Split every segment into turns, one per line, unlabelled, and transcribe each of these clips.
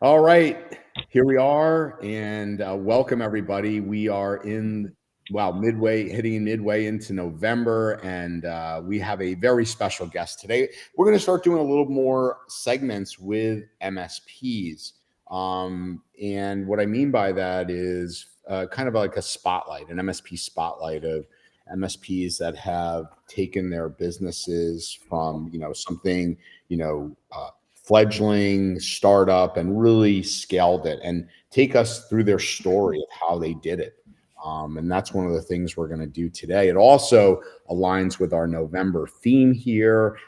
All right, here we are, and welcome everybody. We are hitting midway into November, and we have a very special guest today. We're going to start doing a little more segments with MSPs. And what I mean by that is kind of like a spotlight, an MSP spotlight of MSPs that have taken their businesses from, something, fledgling startup and really scaled it and take us through their story of how they did it. And that's one of the things we're going to do today. It also aligns with our November theme here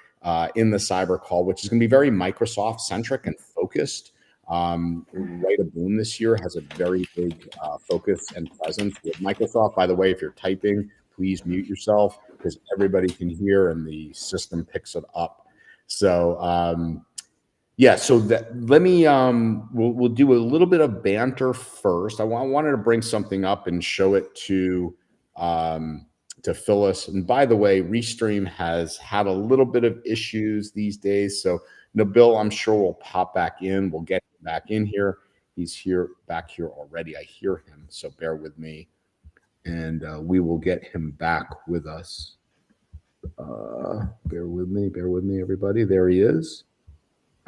in the cyber call, which is going to be very Microsoft centric and focused. Write a Boom this year has a very big focus and presence with Microsoft. By the way, if you're typing, please mute yourself because everybody can hear and the system picks it up. So, yeah, so let me we'll do a little bit of banter first. I wanted to bring something up and show it to Phyllis. And by the way, Restream has had a little bit of issues these days. So Nabil, I'm sure will pop back in. We'll get him back in here. He's back here already. I hear him, so bear with me, and we will get him back with us. Bear with me, everybody. There he is.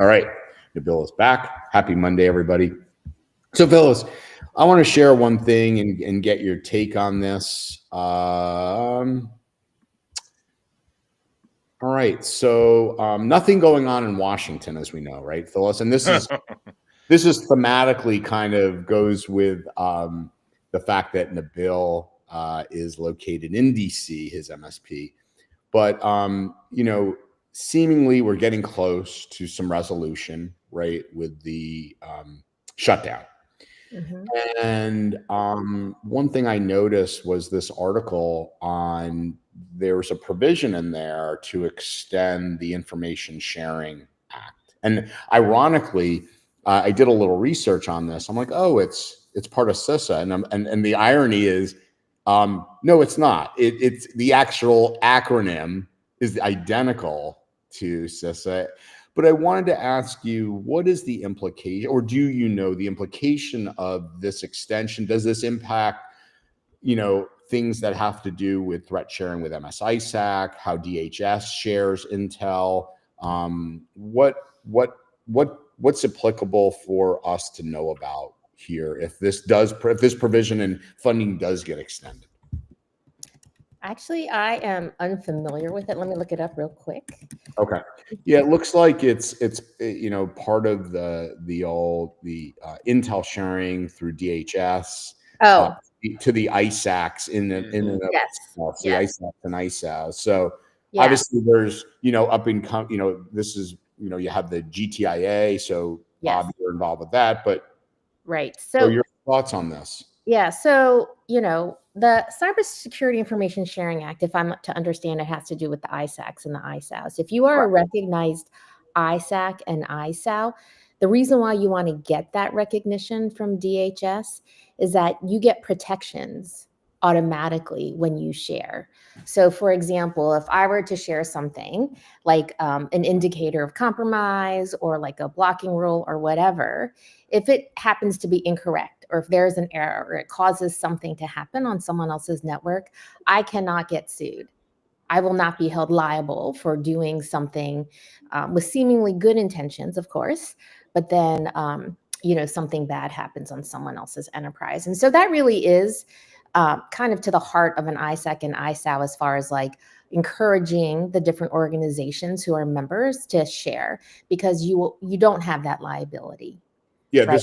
All right, Nabil is back. Happy Monday, everybody. So, Phyllis, I want to share one thing and get your take on this. All right, so nothing going on in Washington, as we know, right, Phyllis? And this is thematically kind of goes with the fact that Nabil is located in DC, his MSP, but seemingly we're getting close to some resolution, right, with the shutdown. Mm-hmm. And one thing I noticed was this article on there was a provision in there to extend the Information Sharing Act. And ironically, I did a little research on this. I'm like, oh, it's part of CISA. And the irony is, no, it's not. It's the actual acronym is identical to CISA. But I wanted to ask you, what is the implication, or do you know the implication of this extension? Does this impact, things that have to do with threat sharing with MSISAC, how DHS shares intel? What's applicable for us to know about here if this provision and funding does get extended?
Actually, I am unfamiliar with it. Let me look it up real quick.
Okay. Yeah, it looks like it's part of the intel sharing through DHS to the ISACs in
yes.
The ISACs and ISAs. So obviously there's up in this is you have the GTIA. So Bob, you're involved with that, but
right.
So your thoughts on this?
Yeah. So the Cybersecurity Information Sharing Act, if I'm to understand, it has to do with the ISACs and the ISAOs. If you are a recognized ISAC and ISAO, the reason why you want to get that recognition from DHS is that you get protections automatically when you share. So, for example, if I were to share something like an indicator of compromise or like a blocking rule or whatever, if it happens to be incorrect or if there's an error or it causes something to happen on someone else's network, I cannot get sued. I will not be held liable for doing something with seemingly good intentions, of course, but then something bad happens on someone else's enterprise. And so that really is kind of to the heart of an ISAC and ISAO as far as like encouraging the different organizations who are members to share, because you don't have that liability.
Yeah, right?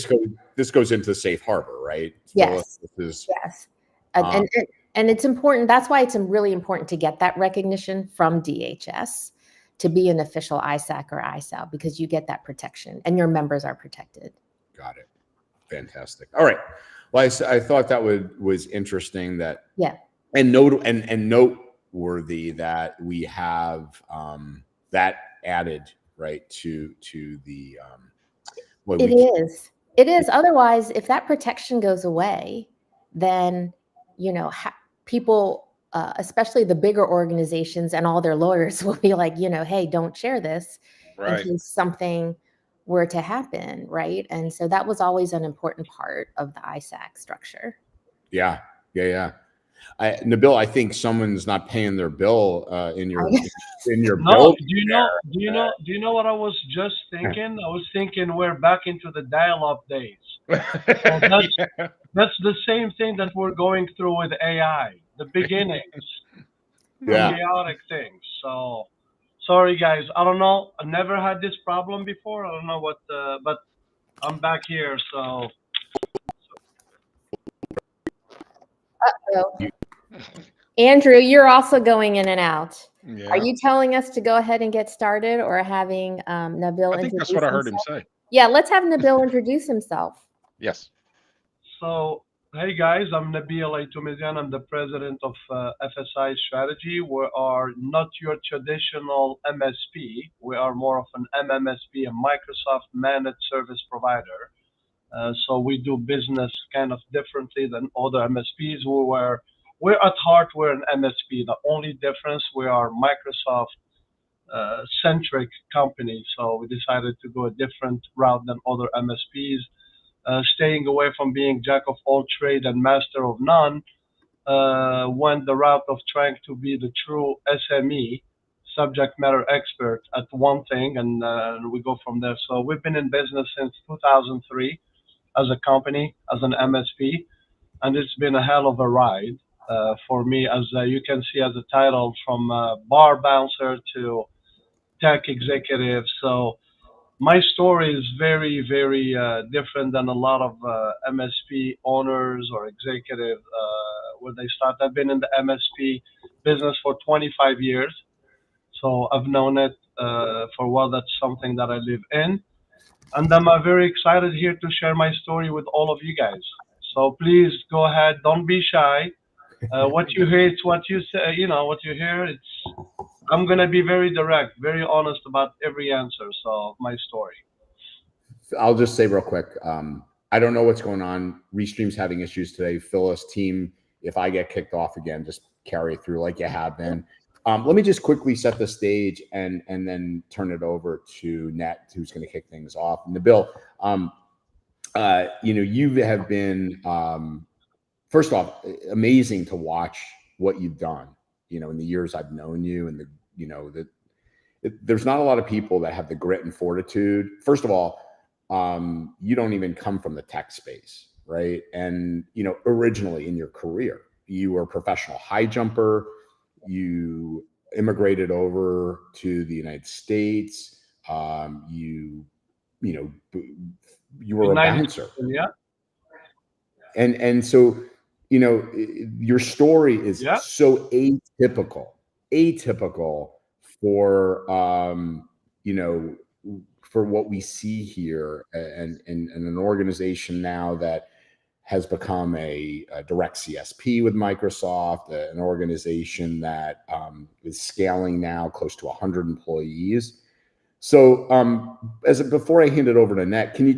This goes into safe harbor, right?
Yes. Yes. And it's important. That's why it's really important to get that recognition from DHS to be an official ISAC or ISAO, because you get that protection and your members are protected.
Got it. Fantastic. All right. Well, I thought that was interesting that and noteworthy that we have that added right to the
It is. Otherwise, if that protection goes away, then people, especially the bigger organizations and all their lawyers, will be like, hey, don't share this in case something were to happen, right? And so that was always an important part of the ISAC structure.
Yeah. Nabil, I think someone's not paying their bill in your
No,
bill.
do you know what I was just thinking? I was thinking we're back into the dial-up days. So that's the same thing that we're going through with AI, the beginnings, the chaotic things. So sorry guys, I don't know. I never had this problem before. I don't know what, but I'm back here. So
Andrew, you're also going in and out.
Yeah.
Are you telling us to go ahead and get started, or having Nabil
I think
introduce
that's what I heard
himself?
him say.
Yeah, let's have Nabil introduce himself.
Yes.
So, hey guys, I'm Nabil Aitoumedian. I'm the president of FSI Strategy. We are not your traditional MSP. We are more of an MMSP, a Microsoft Managed Service Provider. So we do business kind of differently than other MSPs. We're at heart, we're an MSP. The only difference, we are Microsoft centric company. So we decided to go a different route than other MSPs. Staying away from being jack of all trade and master of none, went the route of trying to be the true SME, subject matter expert at one thing, and we go from there. So we've been in business since 2003 as a company, as an MSP, and it's been a hell of a ride for me, as you can see as a title, from bar bouncer to tech executive. So my story is very, very different than a lot of MSP owners or executive where they start. I've been in the MSP business for 25 years, so I've known it for a while. That's something that I live in, and I'm very excited here to share my story with all of you guys. So please go ahead, don't be shy. What you hear, it's what you say. You know what you hear. I'm gonna be very direct, very honest about every answer. So my story.
I'll just say real quick. I don't know what's going on. Restream's having issues today. Phyllis, team, if I get kicked off again, just carry it through like you have been. Let me just quickly set the stage and then turn it over to Net, who's going to kick things off. Nabil, you have been, first off, amazing to watch what you've done, in the years I've known you, and there's not a lot of people that have the grit and fortitude. First of all, you don't even come from the tech space, right? And, originally in your career, you were a professional high jumper. You immigrated over to the United States. You were a bouncer.
Yeah.
And so, your story is so atypical for, for what we see here, and an organization now that has become a direct CSP with Microsoft, an organization that is scaling now close to 100 employees. So before I hand it over to Net, can you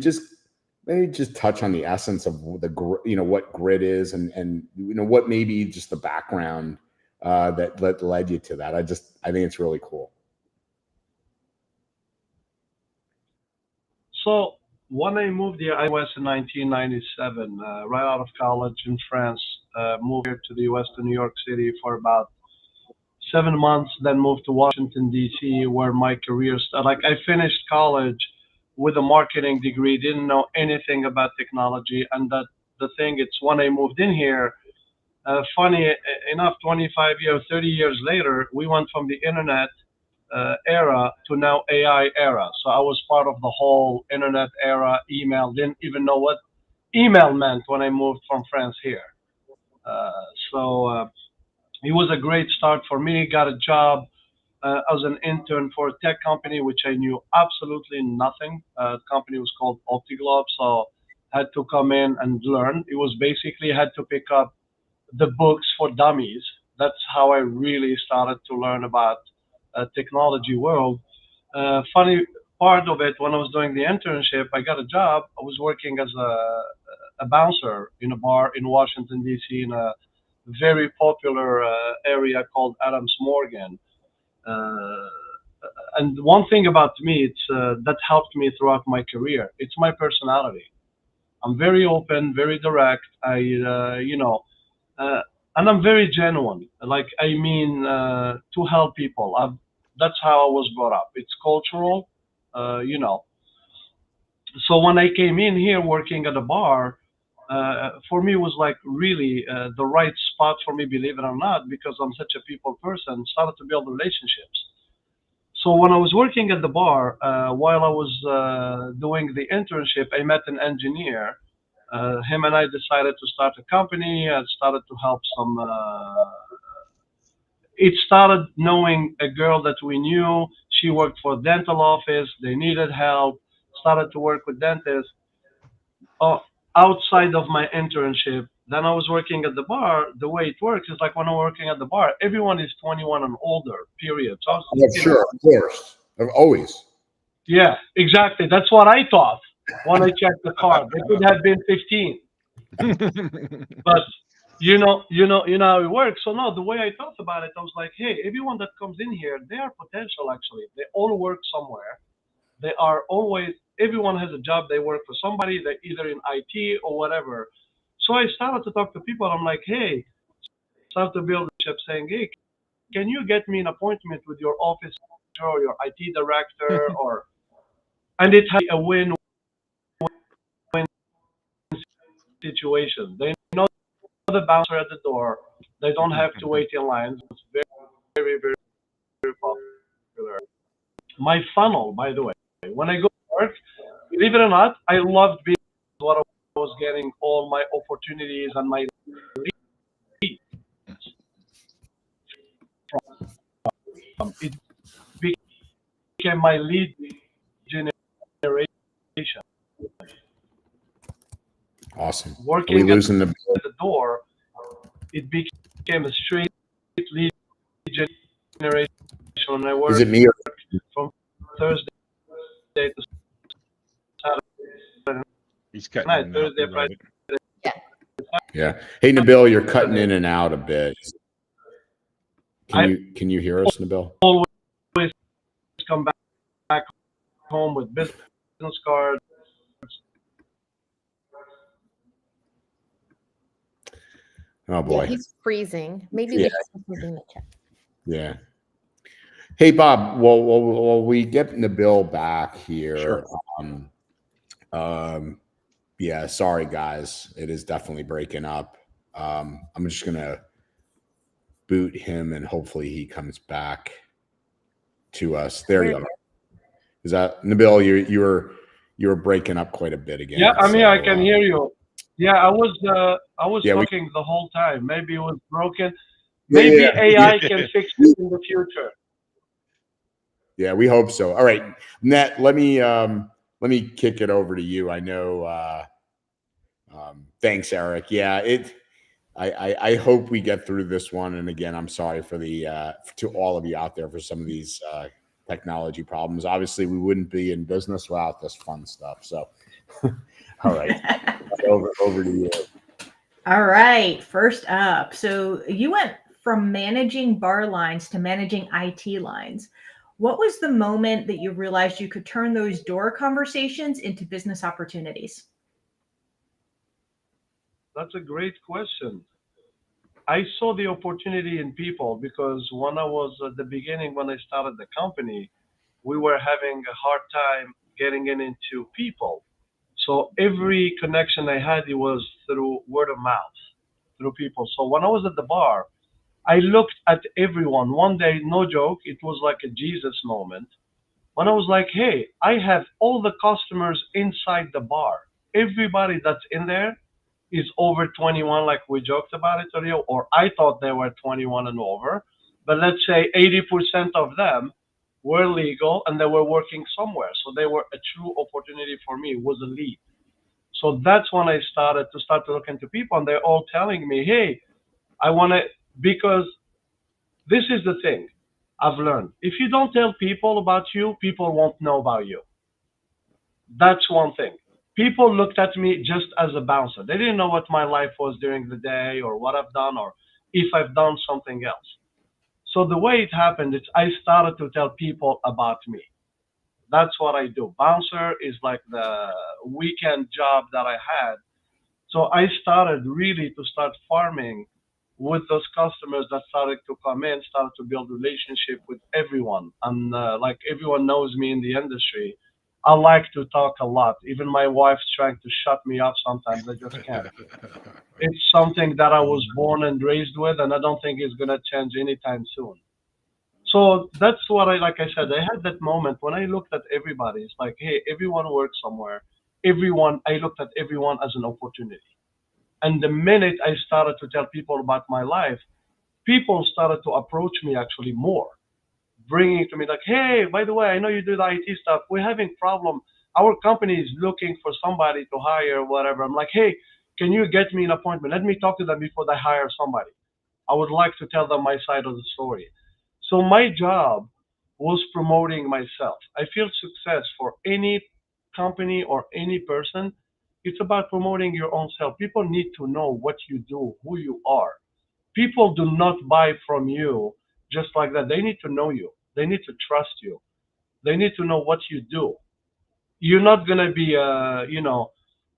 maybe just touch on the essence of what grit is, and what maybe just the background that led you to that? I think it's really cool.
So when I moved here, I was in 1997, right out of college in France. Moved here to the U.S. to New York City for about 7 months, then moved to Washington D.C., where my career started. Like, I finished college with a marketing degree, didn't know anything about technology, and the thing, it's when I moved in here. Funny enough, 25 years, 30 years later, we went from the internet era to now AI era. So I was part of the whole internet era. Email, didn't even know what email meant when I moved from France here. So it was a great start for me. Got a job as an intern for a tech company, which I knew absolutely nothing. The company was called OptiGlobe, so had to come in and learn. It was basically had to pick up the books for dummies. That's how I really started to learn about technology world. Funny part of it, when I was doing the internship, I got a job. I was working as a bouncer in a bar in Washington D.C. in a very popular area called Adams Morgan. and one thing about me, it's that helped me throughout my career. It's my personality. I'm very open, very direct. Uh, and I'm very genuine. Like I mean, to help people. That's how I was brought up. It's cultural, you know. So when I came in here working at a bar, for me it was like really the right spot for me, believe it or not, because I'm such a people person. Started to build relationships. So when I was working at the bar, while I was doing the internship, I met an engineer. Him and I decided to start a company. I started to help some. It started knowing a girl that we knew. She worked for a dental office. They needed help. Started to work with dentists. Uh, Outside of my internship, then I was working at the bar. The way it works is like when I'm working at the bar, everyone is 21 and older. Period. So I was
Yeah,
thinking,
sure, of course, always.
yeah, exactly. That's what I thought when I checked the card. It could have been 15, but you know how it works. So no, the way I thought about it, I was like, hey, everyone that comes in here, they are potential. Actually, they all work somewhere. They are always. Everyone has a job. They work for somebody. They're either in IT or whatever. So I started to talk to people. I'm like, hey, start to build a ship, saying, hey, can you get me an appointment with your office or your IT director or and it had a win situation. They know the bouncer at the door. They don't have to wait in lines. It's very, very, very, very popular. My funnel, by the way, when I go to work, believe it or not, I loved being what I was getting all my opportunities and my leads from. It became my lead generation.
Awesome. Are we
Working
losing
at the door, it became a straight lead generation. When I
Is
worked
it me or
from Thursday to Saturday
He's cutting
night,
in and out.
Thursday, Friday.
yeah? Hey, Nabil, you're cutting in and out a bit.
I
Can you hear us, Nabil?
always come back home with business cards.
Oh
Yeah,
boy.
he's freezing. Maybe
Yeah.
we just have something in the chat.
Yeah. Hey, Bob. Well, we get Nabil back here.
Sure.
Yeah. Sorry, guys. It is definitely breaking up. I'm just gonna boot him, and hopefully he comes back to us. There you are. Is that Nabil? You were breaking up quite a bit again.
Yeah, I mean, I
so,
can hear you. Yeah, I was
Yeah,
talking the whole time. Maybe it was broken.
Yeah,
Maybe
yeah.
AI can fix it in the future.
Yeah, we hope so. All right, Net. Let me kick it over to you. I know. Thanks, Eric. Yeah, I hope we get through this one. And again, I'm sorry for the to all of you out there for some of these technology problems. Obviously, we wouldn't be in business without this fun stuff. So, all right, over to you.
All right, first up. So you went from managing bar lines to managing IT lines. What was the moment that you realized you could turn those door conversations into business opportunities?
That's a great question. I saw the opportunity in people because when I was at the beginning, when I started the company, we were having a hard time getting into people. So every connection I had, it was through word of mouth, through people. So when I was at the bar, I looked at everyone. One day, no joke, it was like a Jesus moment. When I was like, hey, I have all the customers inside the bar. Everybody that's in there is over 21, like we joked about it earlier, or I thought they were 21 and over. But let's say 80% of them were legal and they were working somewhere. So they were a true opportunity for me, it was a lead. So that's when I started to look into people, and they're all telling me, hey, I want to, because this is the thing I've learned. If you don't tell people about you, people won't know about you. That's one thing. People looked at me just as a bouncer. They didn't know what my life was during the day or what I've done or if I've done something else. So the way it happened is I started to tell people about me. That's what I do. Bouncer is like the weekend job that I had. So I started really to start farming with those customers that started to come in, started to build relationship with everyone. And like everyone knows me in the industry, I like to talk a lot. Even my wife's trying to shut me up sometimes. I just can't. It's something that I was born and raised with, and I don't think it's going to change anytime soon. So that's what like I said, I had that moment when I looked at everybody. It's like, hey, everyone works somewhere. I looked at everyone as an opportunity. And the minute I started to tell people about my life, people started to approach me actually more, bringing it to me like, hey, by the way, I know you do the IT stuff. We're having problem. Our company is looking for somebody to hire, whatever. I'm like, hey, can you get me an appointment? Let me talk to them before they hire somebody. I would like to tell them my side of the story. So my job was promoting myself. I feel success for any company or any person. It's about promoting your own self. People need to know what you do, who you are. People do not buy from you just like that. They need to know you. They need to trust you. They need to know what you do. You're not gonna be,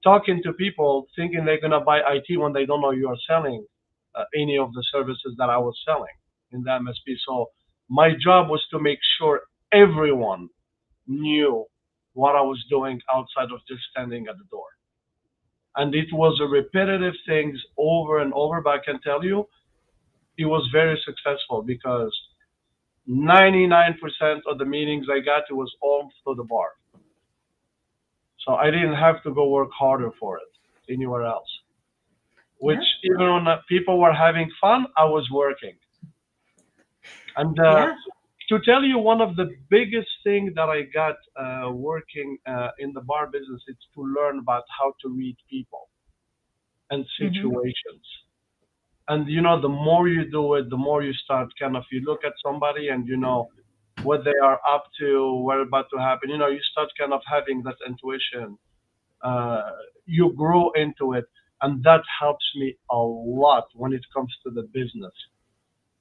talking to people thinking they're gonna buy IT when they don't know you are selling any of the services that I was selling in the MSP. So my job was to make sure everyone knew what I was doing outside of just standing at the door. And it was a repetitive things over and over, but I can tell you it was very successful because 99% of the meetings I got, it was all through the bar. So I didn't have to go work harder for it anywhere else. Which
Yeah.
even when people were having fun, I was working. And
Yeah.
to tell you, one of the biggest thing that I got working in the bar business is to learn about how to read people and situations. And the more you do it, the more you start kind of you look at somebody and you know what they are up to, what about to happen. You start kind of having that intuition. Uh, you grow into it, and that helps me a lot when it comes to the business.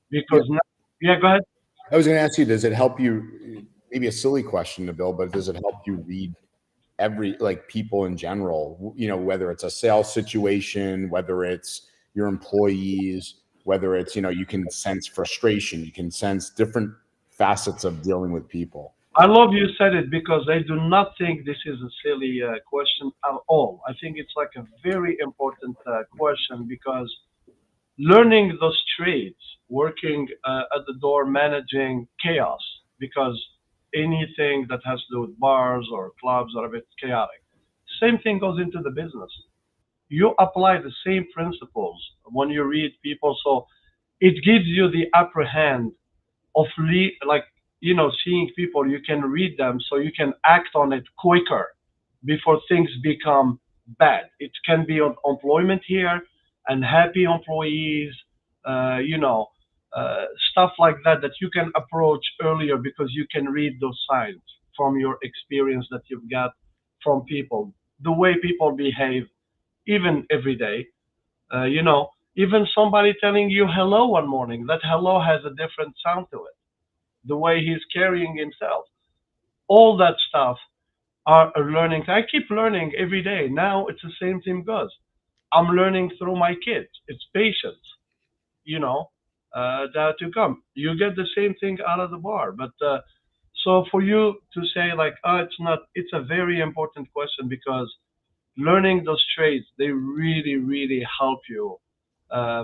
Yeah.
Because now, yeah, go ahead.
I was going to ask you, does it help you? Maybe a silly question to Bill, but does it help you read like people in general? Whether it's a sales situation, whether it's your employees, whether it's you can sense frustration, you can sense different facets of dealing with people.
I love you said it because I do not think this is a silly question at all. I think it's like a very important question because learning those trades, working at the door, managing chaos, because anything that has to do with bars or clubs are a bit chaotic. Same thing goes into the business. You apply the same principles when you read people, so it gives you the upper hand of like seeing people. You can read them, so you can act on it quicker before things become bad. It can be on employment here, unhappy employees, uh, you know stuff like that that you can approach earlier because you can read those signs from your experience that you've got from people, the way people behave even every day. Even somebody telling you hello one morning, that hello has a different sound to it, the way he's carrying himself. All that stuff are a learning. I keep learning every day. Now it's the same thing goes. I'm learning through my kids. It's patience, you know, that to come. You get the same thing out of the bar. But so for you to say like, oh, it's not, it's a very important question because learning those trades, they really, really help you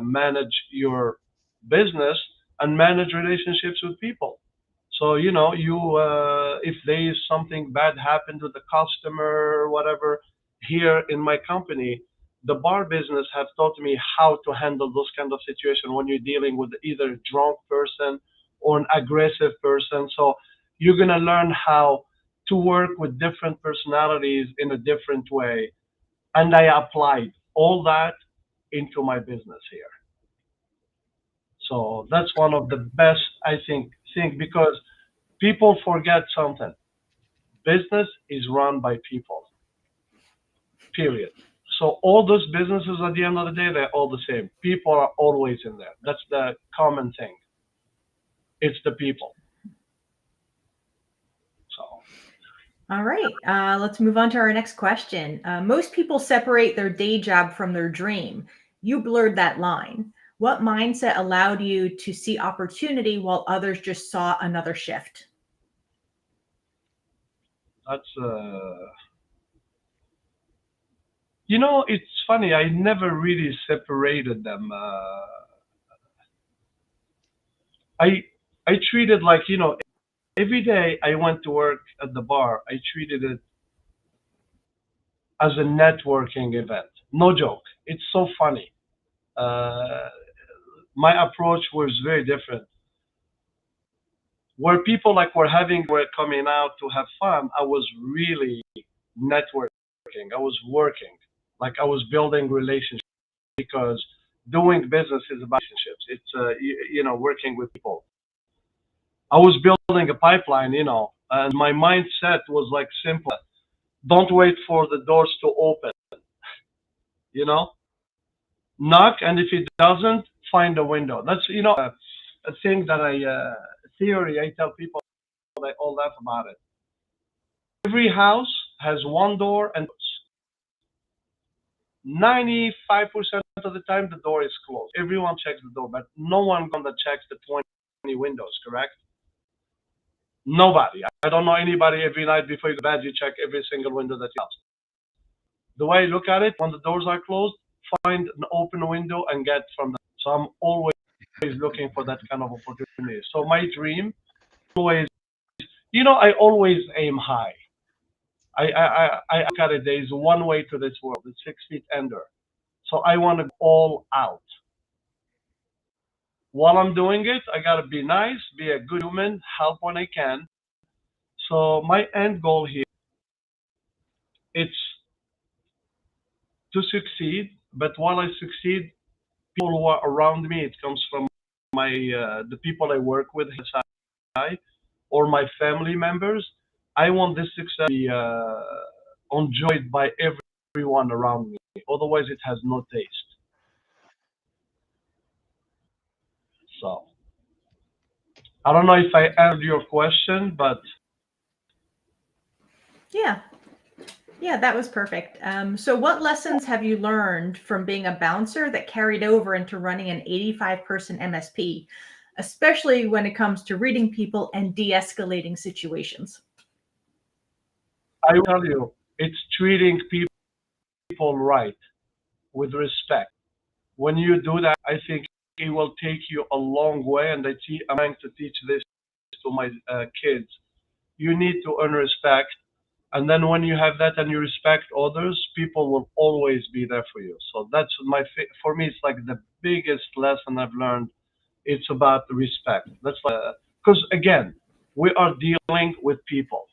manage your business and manage relationships with people. So if there is something bad happened to the customer or whatever, here in my company, the bar business have taught me how to handle those kind of situations when you're dealing with either a drunk person or an aggressive person. So you're gonna learn how to work with different personalities in a different way, and I applied all that into my business here. So that's one of the best, I think because people forget something. Business is run by people, period. So all those businesses at the end of the day, they're all the same. People are always in there. That's the common thing. It's the people. So.
All right, let's move on to our next question. Most people separate their day job from their dream. You blurred that line. What mindset allowed you to see opportunity while others just saw another shift?
That's you know, it's funny. I never really separated them. I treated like, you know, every day I went to work at the bar. I treated it as a networking event. No joke. It's so funny. My approach was very different. Where people like were coming out to have fun, I was really networking. I was working. Like I was building relationships because doing business is about relationships. It's you know, working with people. I was building a pipeline, you know, and my mindset was like simple. Don't wait for the doors to open. You know, knock, and if it doesn't, find a window. That's, you know, a thing that theory I tell people. They all laugh about it. Every house has one door, and 95% of the time the door is closed. Everyone checks the door, but no one gonna checks the 20 windows, correct? Nobody. I don't know anybody every night before you go to bed, you check every single window that you have. The way I look at it, when the doors are closed, find an open window and get from them. So I'm always looking for that kind of opportunity. So my dream, always, you know, I always aim high. I look at it, there is one way to this world. It's 6 feet under. So I want to go all out. While I'm doing it, I got to be nice, be a good human, help when I can. So my end goal here, it's to succeed. But while I succeed, people who are around me, it comes from my the people I work with, or my family members. I want this success to be enjoyed by everyone around me. Otherwise, it has no taste. So I don't know if I answered your question, but
Yeah, yeah, that was perfect. So what lessons have you learned from being a bouncer that carried over into running an 85-person MSP, especially when it comes to reading people and de-escalating situations?
I will tell you, it's treating people right with respect. When you do that, I think it will take you a long way. And I'm trying to teach this to my kids. You need to earn respect. And then when you have that and you respect others, people will always be there for you. So that's for me, it's like the biggest lesson I've learned. It's about respect. That's because again, we are dealing with people.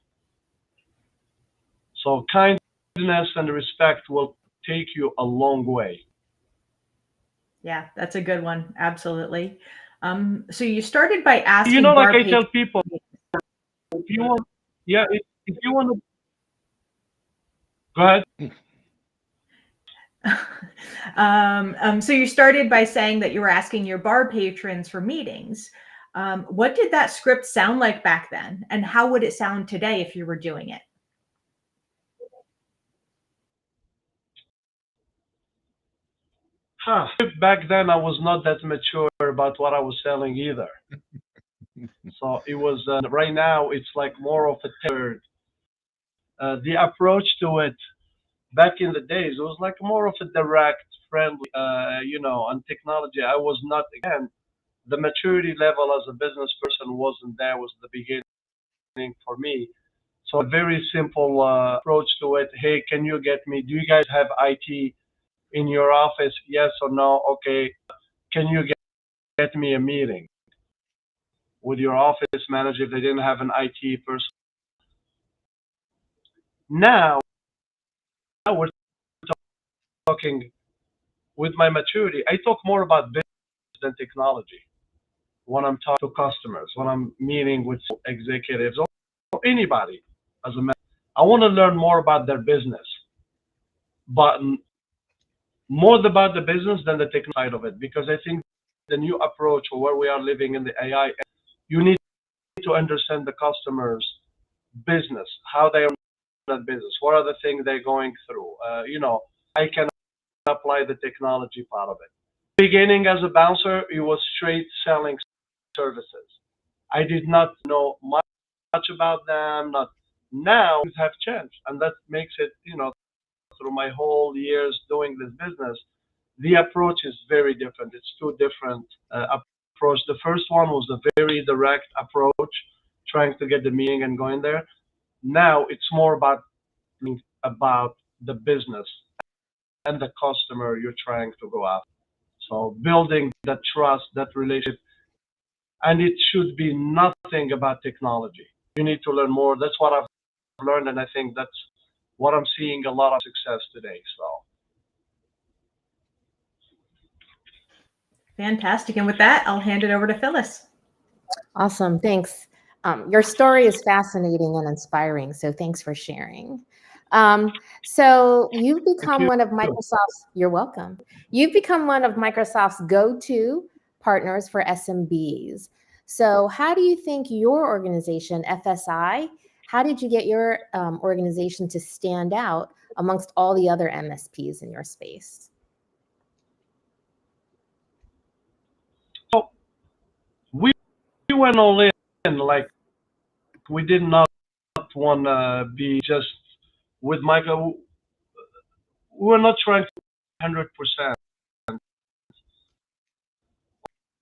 So kindness and respect will take you a long way.
Yeah, that's a good one. Absolutely. So you started by asking
You know, like
bar
I tell people, if you want, yeah, if you want to, go ahead.
So you started by saying that you were asking your bar patrons for meetings. What did that script sound like back then? And how would it sound today if you were doing it?
Back then, I was not that mature about what I was selling either. So it was, right now, it's like more of a third. The approach to it back in the days, it was like more of a direct, friendly, you know, on technology. I was not, again, the maturity level as a business person wasn't there, was the beginning for me. So a very simple approach to it. Hey, can you get me? Do you guys have IT in your office? Yes or no? Okay. Can you get me a meeting with your office manager if they didn't have an IT person? Now we're talking with my maturity. I talk more about business than technology when I'm talking to customers, when I'm meeting with executives or anybody as a manager. I want to learn more about their business, but more about the business than the technical side of it, because I think the new approach or where we are living in the AI, You need to understand the customer's business, how they run that business, what are the things they're going through. I can apply the technology part of it. Beginning as a bouncer, it was straight selling services. I did not know much about them. Not now things have changed, and that makes it, through my whole years doing this business, the approach is very different. It's two different approach. The first one was a very direct approach, trying to get the meeting and going there. Now it's more about the business and the customer you're trying to go after. So building that trust, that relationship, and it should be nothing about technology. You need to learn more. That's what I've learned, and I think that's what I'm seeing a lot of success today. So
Fantastic. And with that, I'll hand it over to Phyllis.
Awesome. Thanks. Your story is fascinating and inspiring. So thanks for sharing. So you've become one of Microsoft's, you're welcome. You've become one of Microsoft's go-to partners for SMBs. So how do you think your organization, FSI, how did you get your organization to stand out amongst all the other MSPs in your space?
So we went all in, like we did not want to be just with Micro. We were not trying to 100%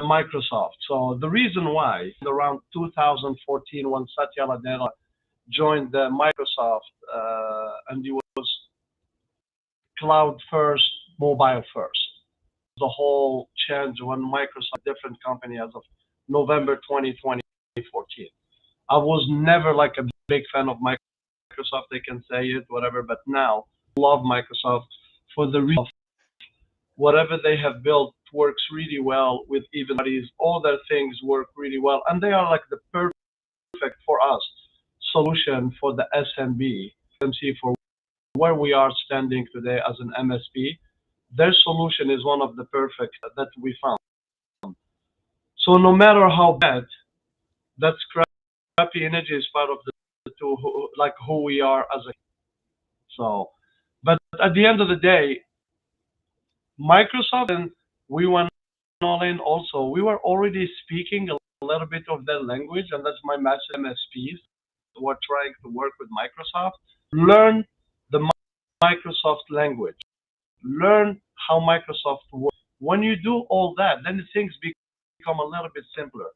Microsoft. So the reason why, around 2014, when Satya Nadella joined Microsoft, and it was cloud first, mobile first. The whole change when Microsoft, different company as of November 2014. I was never like a big fan of Microsoft. They can say it, whatever, but now I love Microsoft for the reason of whatever they have built works really well with even bodies. All their things work really well, and they are like the perfect for us solution for the SMB, for where we are standing today as an MSP. Their solution is one of the perfect that we found. So no matter how bad, that crappy energy is part of the two, who we are as a. So, but at the end of the day, Microsoft, and we went all in also. We were already speaking a little bit of their language, and that's my message. MSPs who are trying to work with Microsoft, learn the Microsoft language, learn how Microsoft works. When you do all that, then things become a little bit simpler.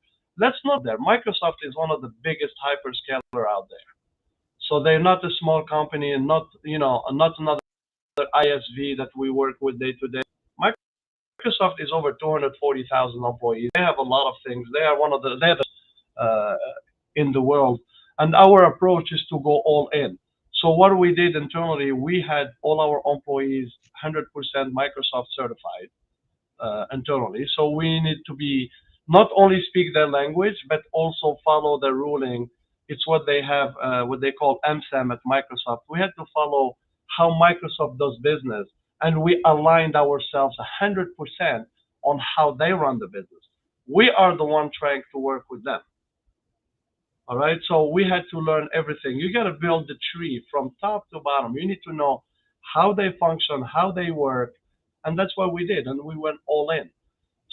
Let's not there. Microsoft is one of the biggest hyperscaler out there. So they're not a small company, and not another ISV that we work with day to day. Microsoft is over 240,000 employees. They have a lot of things. They are they're the in the world, and our approach is to go all in. So what we did internally, we had all our employees 100% Microsoft certified internally. So we need to be not only speak their language, but also follow the ruling. It's what they have, what they call MSAM at Microsoft. We had to follow how Microsoft does business, and we aligned ourselves 100% on how they run the business. We are the one trying to work with them. All right, so we had to learn everything. You got to build the tree from top to bottom. You need to know how they function, how they work, and that's what we did, and we went all in.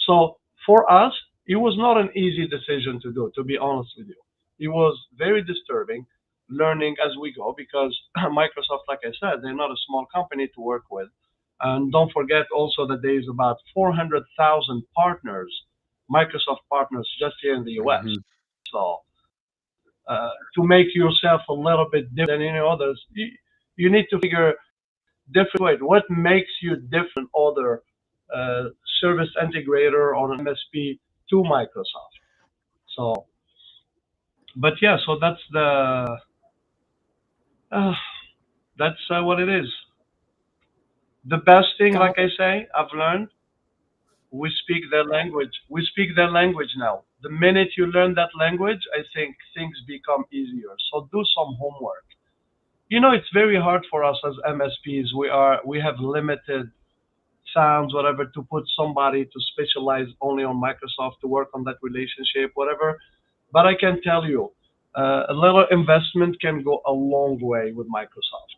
So for us, it was not an easy decision to do, to be honest with you. It was very disturbing, learning as we go, because Microsoft, like I said, they're not a small company to work with. And don't forget also that there is about 400,000 partners, Microsoft partners, just here in the US. Mm-hmm. So to make yourself a little bit different than any others, you need to figure different way. What makes you different other service integrator or an MSP to Microsoft? So, but yeah, so that's what it is. The best thing, like I say, I've learned, we speak their language. We speak their language now. The minute you learn that language, I think things become easier. So do some homework. It's very hard for us as MSPs. We have limited sounds, whatever, to put somebody to specialize only on Microsoft to work on that relationship, whatever. But I can tell you, a little investment can go a long way with Microsoft.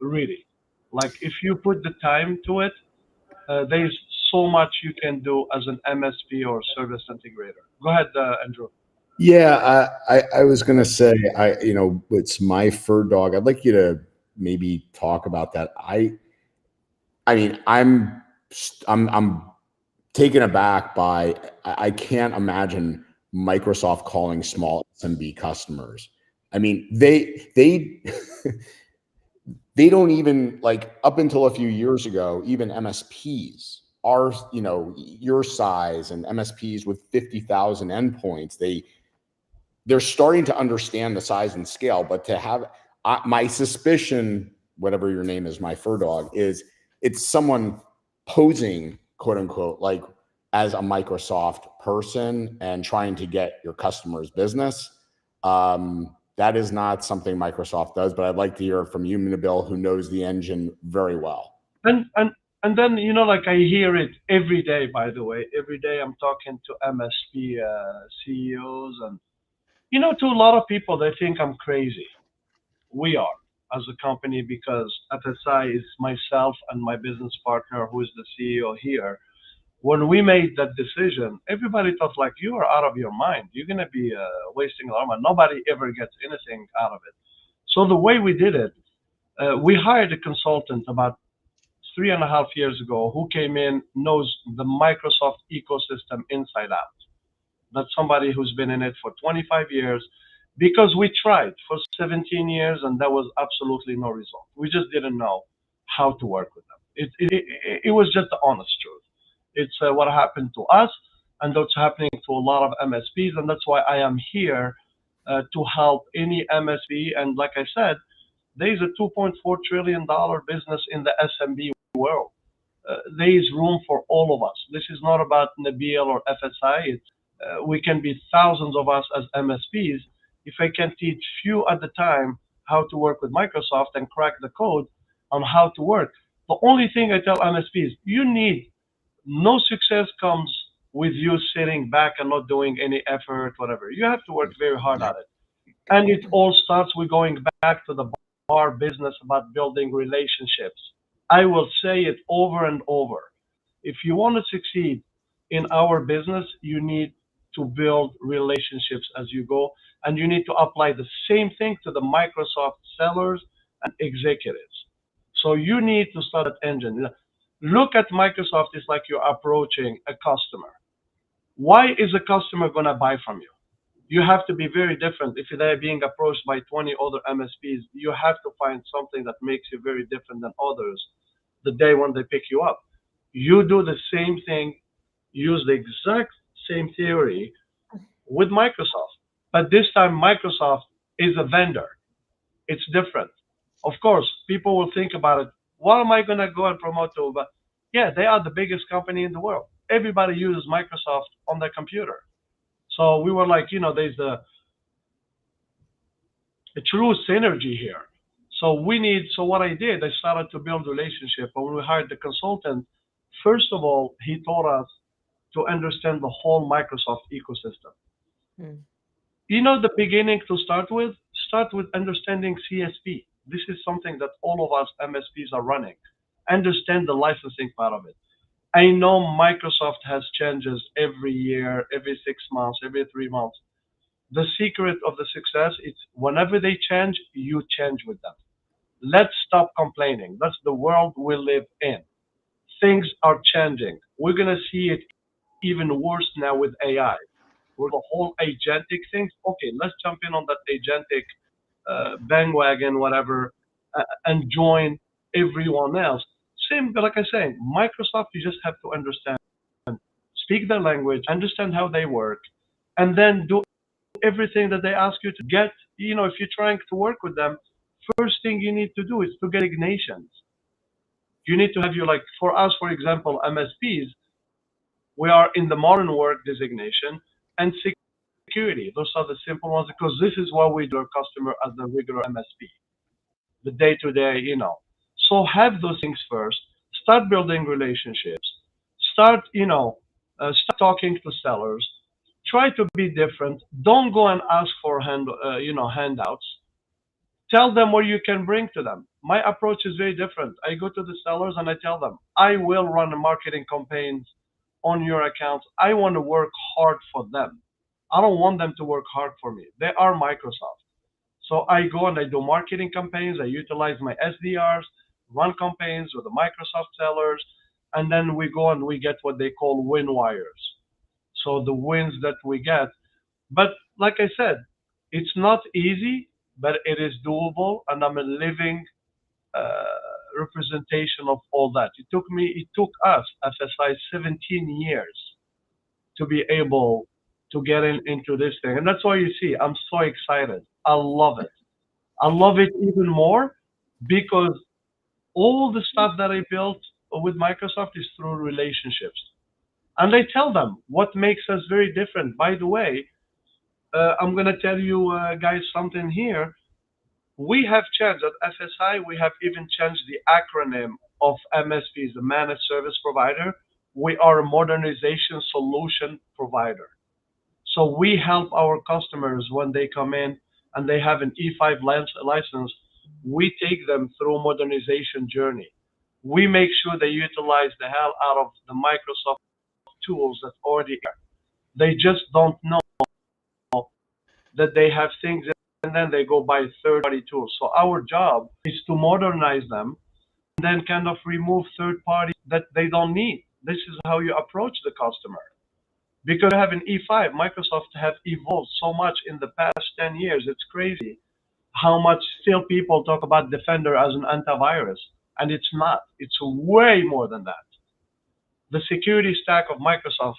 Really, like if you put the time to it, there's so much you can do as an MSP or service integrator. Go ahead, Andrew.
Yeah, I was gonna say, it's my fur dog. I'd like you to maybe talk about that. I mean, I'm taken aback by, I can't imagine Microsoft calling small SMB customers. I mean, they they don't even, like, up until a few years ago, even MSPs are, your size, and MSPs with 50,000 endpoints, they're starting to understand the size and scale. But to have, my suspicion, whatever your name is, my fur dog, is it's someone posing, quote unquote, like as a Microsoft person and trying to get your customers' business. That is not something Microsoft does, but I'd like to hear from you, Nabil, who knows the engine very well.
And and and then like I hear it every day. By the way, every day I'm talking to MSP CEOs, and to a lot of people they think I'm crazy. We are as a company because FSI is myself and my business partner, who is the CEO here. When we made that decision, everybody thought like you are out of your mind. You're gonna be wasting a lot of money. Nobody ever gets anything out of it. So the way we did it, we hired a consultant about 3.5 years ago who came in, knows the Microsoft ecosystem inside out. That's somebody who's been in it for 25 years, because we tried for 17 years and there was absolutely no result. We just didn't know how to work with them. It was just the honest truth. It's what happened to us, and that's happening to a lot of MSPs, and that's why I am here to help any MSP. And like I said, there is a $2.4 trillion business in the SMB world. There is room for all of us. This is not about Nabil or FSI. We can be thousands of us as MSPs. If I can teach few at the time how to work with Microsoft and crack the code on how to work, the only thing I tell MSPs, you need, no success comes with you sitting back and not doing any effort, whatever. You have to work very hard at it. And it all starts with going back to the bar business about building relationships. I will say it over and over. If you want to succeed in our business, you need to build relationships as you go, and you need to apply the same thing to the Microsoft sellers and executives. So you need to start that engine. Look at Microsoft, it's like you're approaching a customer. Why is a customer going to buy from you? You have to be very different. If they're being approached by 20 other MSPs, you have to find something that makes you very different than others the day when they pick you up. You do the same thing, use the exact same theory with Microsoft. But this time, Microsoft is a vendor. It's different. Of course, people will think about it. What am I going to go and promote to? But yeah, they are the biggest company in the world. Everybody uses Microsoft on their computer. So we were like, there's a true synergy here. So what I did, I started to build relationship. And when we hired the consultant, first of all, he taught us to understand the whole Microsoft ecosystem.
Hmm.
The beginning to start with understanding CSP. This is something that all of us MSPs are running. Understand the licensing part of it. I know Microsoft has changes every year, every 6 months, every 3 months. The secret of the success is whenever they change, you change with them. Let's stop complaining. That's the world we live in. Things are changing. We're going to see it even worse now with AI. With the whole agentic things. Okay, let's jump in on that agentic bandwagon, whatever, and join everyone else. Same, but like I say, Microsoft, you just have to understand, speak their language, understand how they work, and then do everything that they ask you to get. If you're trying to work with them, first thing you need to do is to get designations. You need to have like for us, for example, MSPs, we are in the modern work designation and security. Those are the simple ones because this is what we do our customer as a regular MSP, the day to day. So have those things first. Start building relationships. Start talking to sellers. try to be different. Don't go and ask for handouts. Tell them what you can bring to them. My approach is very different. I go to the sellers and I tell them, I will run the marketing campaigns on your accounts. I want to work hard for them. I don't want them to work hard for me. They are Microsoft. So I go and I do marketing campaigns. I utilize my SDRs, run campaigns with the Microsoft sellers, and then we go and we get what they call win wires. So the wins that we get. But like I said, it's not easy, but it is doable, and I'm a living representation of all that. It took us, FSI, 17 years to be able to get into this thing. And that's why you see, I'm so excited. I love it. I love it even more because all the stuff that I built with Microsoft is through relationships. And I tell them what makes us very different. By the way, I'm going to tell you guys something here. We have changed at FSI, we have even changed the acronym of MSPs, the Managed Service Provider. We are a modernization solution provider. So we help our customers when they come in and they have an E5 license. We take them through a modernization journey. We make sure they utilize the hell out of the Microsoft tools that's already there. They just don't know that they have things and then they go buy third-party tools. So our job is to modernize them and then kind of remove third-party that they don't need. This is how you approach the customer. Because you have an E5, Microsoft have evolved so much in the past 10 years. It's crazy how much still people talk about Defender as an antivirus. And it's not. It's way more than that. The security stack of Microsoft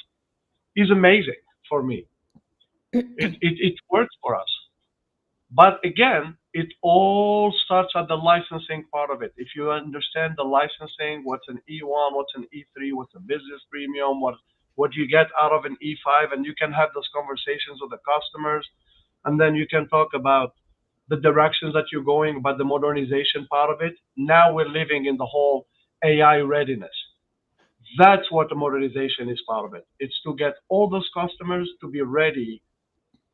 is amazing for me. It works for us. But again, it all starts at the licensing part of it. If you understand the licensing, what's an E1, what's an E3, what's a business premium, what you get out of an E5, and you can have those conversations with the customers, and then you can talk about the directions that you're going, about the modernization part of it. Now we're living in the whole AI readiness. That's what the modernization is part of it. It's to get all those customers to be ready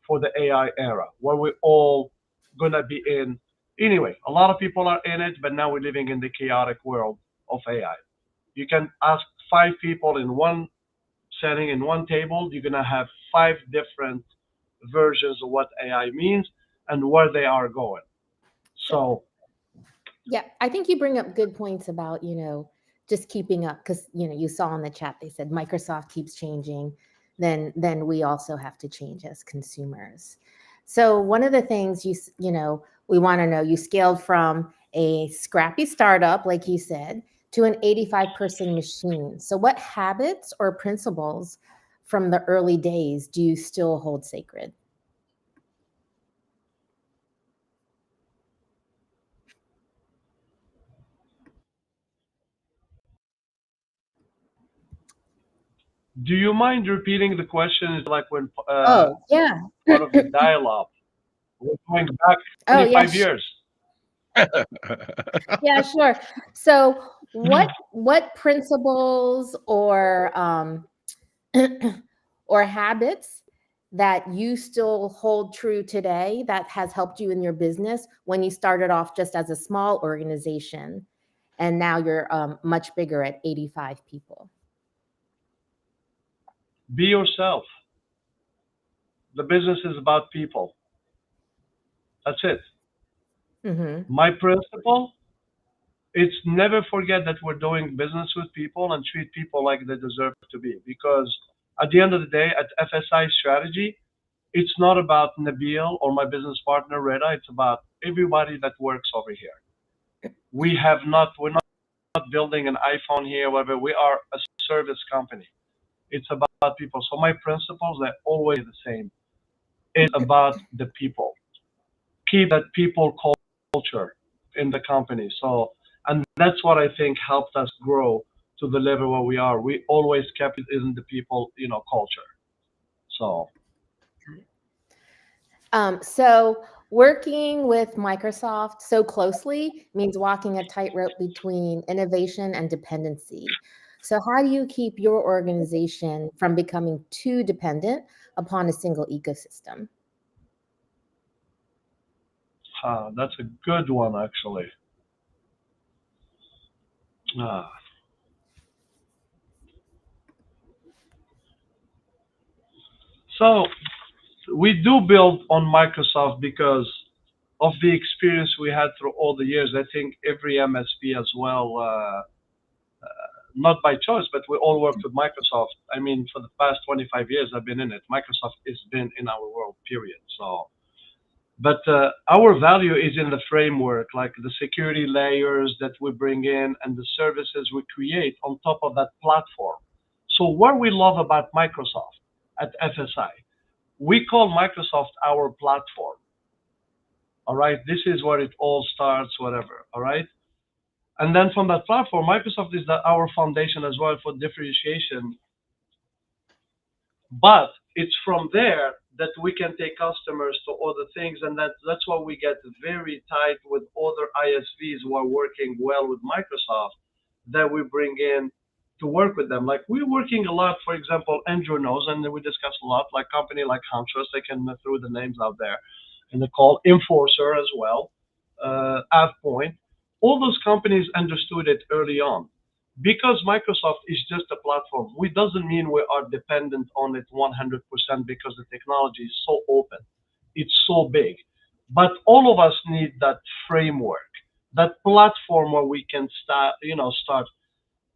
for the AI era, where we're all gonna be in. Anyway, a lot of people are in it, but now we're living in the chaotic world of AI. You can ask 5 people in one setting, in one table, you're gonna have 5 different versions of what AI means and where they are going. So
yeah, I think you bring up good points about, just keeping up, because, you saw in the chat, they said Microsoft keeps changing. Then we also have to change as consumers. So one of the things we want to know, you scaled from a scrappy startup, like you said, to an 85-person machine. So what habits or principles from the early days do you still hold sacred?
do you mind repeating the question? It's like when
Oh, yeah.
part of the dial-up. We're going back
Oh,
25
yeah.
years.
Yeah, sure. So what principles or or habits that you still hold true today that has helped you in your business when you started off just as a small organization and now you're much bigger at 85 people?
Be yourself. The business is about people. That's it.
Mm-hmm.
My principle, it's never forget that we're doing business with people and treat people like they deserve to be. Because at the end of the day, at FSI strategy, it's not about Nabil or my business partner Reda. It's about everybody that works over here. We're not building an iPhone here, whatever. We are a service company. It's about people. So my principles are always the same. It's about the people. Keep that people culture in the company. So, and that's what I think helped us grow to the level where we are. We always kept it in the people, culture. So,
So working with Microsoft so closely means walking a tightrope between innovation and dependency. So how do you keep your organization from becoming too dependent upon a single ecosystem?
That's a good one, actually. Ah. So we do build on Microsoft because of the experience we had through all the years. I think every MSP as well, not by choice, but we all worked with Microsoft. I mean, for the past 25 years I've been in it, Microsoft has been in our world, period. So, but our value is in the framework, like the security layers that we bring in and the services we create on top of that platform. So what we love about Microsoft at FSI, we call Microsoft our platform. All right, this is where it all starts, whatever. All right, and then from that platform, Microsoft is our foundation as well for differentiation. But it's from there that we can take customers to other things, and that's why we get very tight with other ISVs who are working well with Microsoft that we bring in to work with them. Like we're working a lot, for example, Andrew knows, and we discuss a lot, like company like Huntress, I can throw the names out there in the call, Enforcer as well, AvePoint. All those companies understood it early on. Because Microsoft is just a platform, we doesn't mean we are dependent on it 100% because the technology is so open. It's so big. But all of us need that framework, that platform where we can start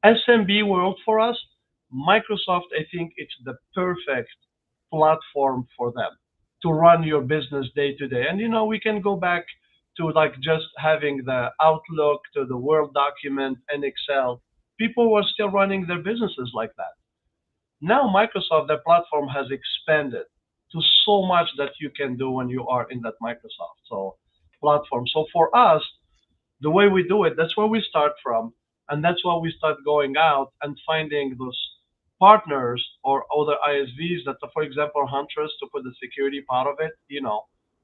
SMB world for us. Microsoft, I think it's the perfect platform for them to run your business day to day. And we can go back to like just having the Outlook, to the Word document and Excel. People were still running their businesses like that. Now Microsoft, their platform has expanded to so much that you can do when you are in that Microsoft platform. So for us, the way we do it, that's where we start from, and that's why we start going out and finding those partners or other ISVs that, for example, Huntress to put the security part of it,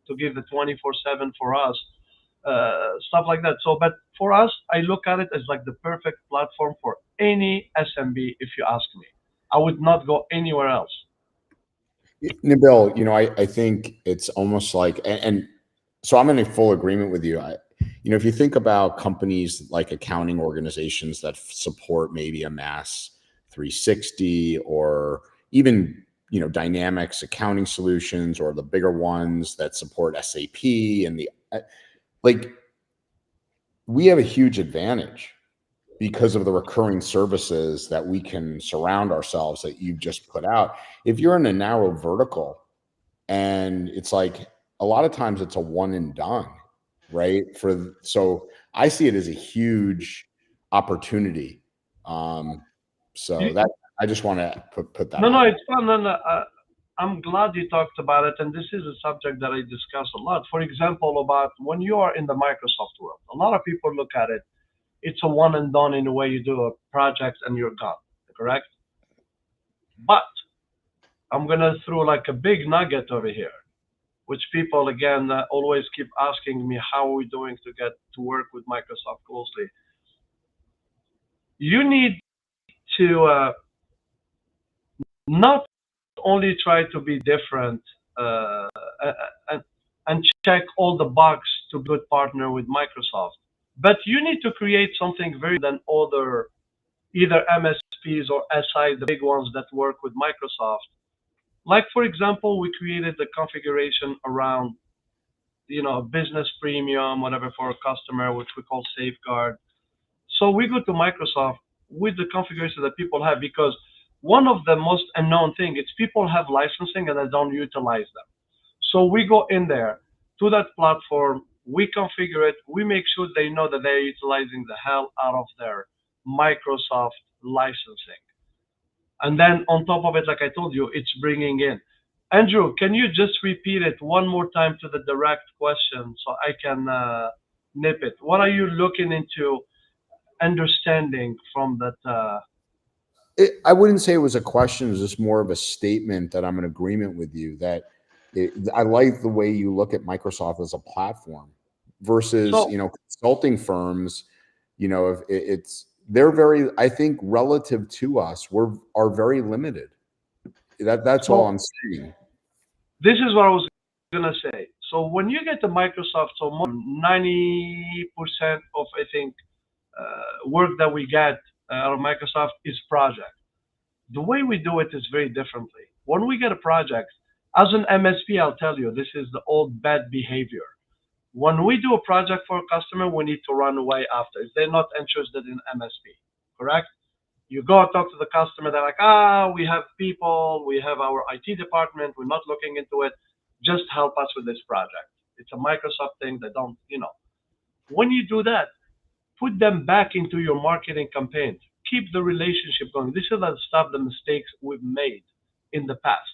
to give the 24/7 for us, stuff like that. So, but for us, I look at it as like the perfect platform for any SMB. If you ask me, I would not go anywhere else.
Nabil, I think it's almost like, and so I'm in full agreement with you. If you think about companies like accounting organizations that support maybe a Mass 360 or even, Dynamics accounting solutions, or the bigger ones that support SAP and we have a huge advantage because of the recurring services that we can surround ourselves that you've just put out. If you're in a narrow vertical, and it's like a lot of times it's a one and done, right? So I see it as a huge opportunity. So that I just want to put that.
No, it's fun. No, I'm glad you talked about it, and this is a subject that I discuss a lot. For example, about when you are in the Microsoft world, a lot of people look at it. It's a one and done in the way you do a project and you're gone, correct? But I'm gonna throw like a big nugget over here, which people again always keep asking me, how are we doing to get to work with Microsoft closely? You need to not only try to be different and check all the box to be a good partner with Microsoft, but you need to create something very than other either MSPs or SI, the big ones that work with Microsoft. Like for example, we created the configuration around business premium, whatever, for a customer, which we call safeguard. So we go to Microsoft with the configuration that people have, because one of the most unknown thing is people have licensing and they don't utilize them. So we go in there to that platform, we configure it, we make sure they know that they're utilizing the hell out of their Microsoft licensing. And then on top of it, like I told you, it's bringing in. Andrew, can you just repeat it one more time to the direct question so I can nip it? What are you looking into understanding from that?
I wouldn't say it was a question. It was just more of a statement that I'm in agreement with you that I like the way you look at Microsoft as a platform versus, consulting firms. If it's they're very, I think, relative to us, are very limited. That's all I'm saying.
This is what I was gonna say. So when you get to Microsoft, so more than 90% of I think work that we get out of Microsoft is project. The way we do it is very differently. When we get a project, as an MSP, I'll tell you, this is the old bad behavior. When we do a project for a customer, we need to run away after if they're not interested in MSP, correct? You go talk to the customer, they're like, we have people, we have our IT department, we're not looking into it. Just help us with this project. It's a Microsoft thing. They don't, when you do that, put them back into your marketing campaign. Keep the relationship going. This is the stuff, the mistakes we've made in the past.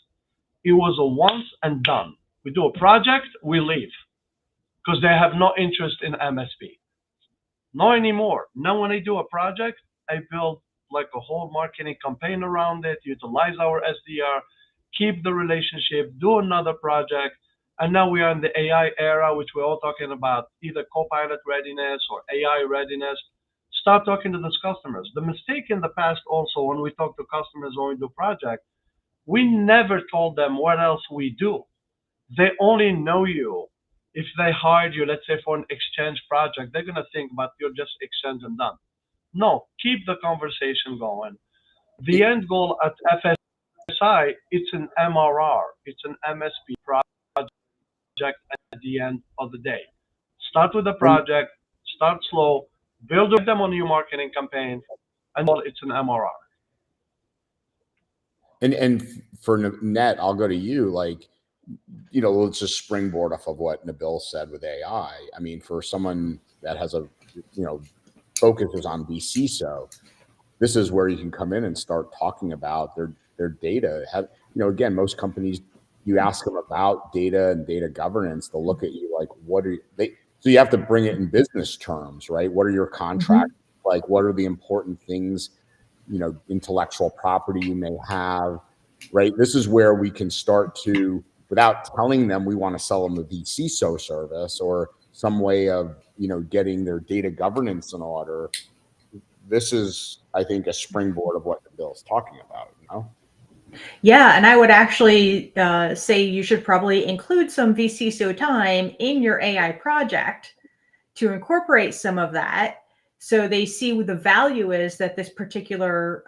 It was a once and done. We do a project, we leave because they have no interest in MSP. Not anymore. Now when I do a project, I build like a whole marketing campaign around it, utilize our SDR, keep the relationship, do another project. And now we are in the AI era, which we're all talking about, either Copilot readiness or AI readiness. Start talking to those customers. The mistake in the past also, when we talk to customers when we do projects, we never told them what else we do. They only know you. If they hired you, let's say for an Exchange project, they're going to think about you're just Exchange and done. No, keep the conversation going. The end goal at FSI, it's an MRR. It's an MSP project at the end of the day. Start with the project, start slow, build them on your marketing campaign, and it's an MRR.
And for Net, I'll go to you. Like, let's just springboard off of what Nabil said with AI. I mean, for someone that has a, focuses on vCISO, this is where you can come in and start talking about their data. Again, most companies, you ask them about data and data governance, they'll look at you like, what are they? So you have to bring it in business terms, right? What are your contracts? Like, what are the important things, intellectual property you may have, right? This is where we can start to, without telling them we want to sell them a vCISO service or some way of, getting their data governance in order. This is, I think, a springboard of what Bill's talking about,
Yeah, and I would actually say you should probably include some vCISO time in your AI project to incorporate some of that, so they see what the value is that this particular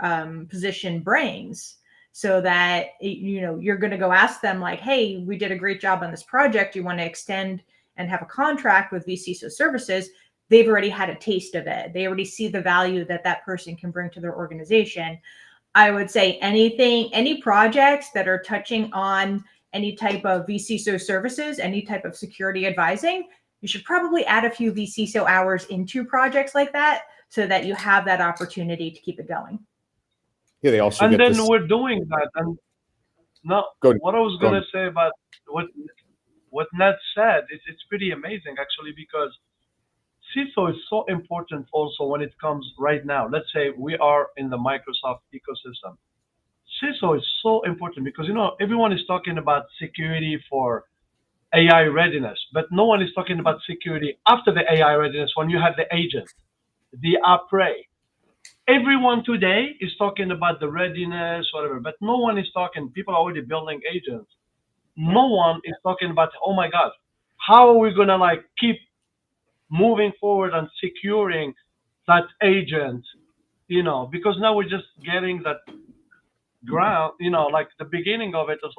position brings. So that you're going to go ask them like, hey, we did a great job on this project. You want to extend and have a contract with vCISO services. They've already had a taste of it. They already see the value that person can bring to their organization. I would say any projects that are touching on any type of vCISO services, any type of security advising, you should probably add a few vCISO hours into projects like that so that you have that opportunity to keep it going.
Yeah, they also
and then we're doing that. And no, what I was going to say about what Ned said, it's pretty amazing actually, because CISO is so important also when it comes right now. Let's say we are in the Microsoft ecosystem. CISO is so important because, everyone is talking about security for AI readiness, but no one is talking about security after the AI readiness when you have the agent, the après. Everyone today is talking about the readiness, whatever, but no one is talking, people are already building agents. No one is talking about, oh my God, how are we going to keep moving forward and securing that agent, because now we're just getting that ground, the beginning of it is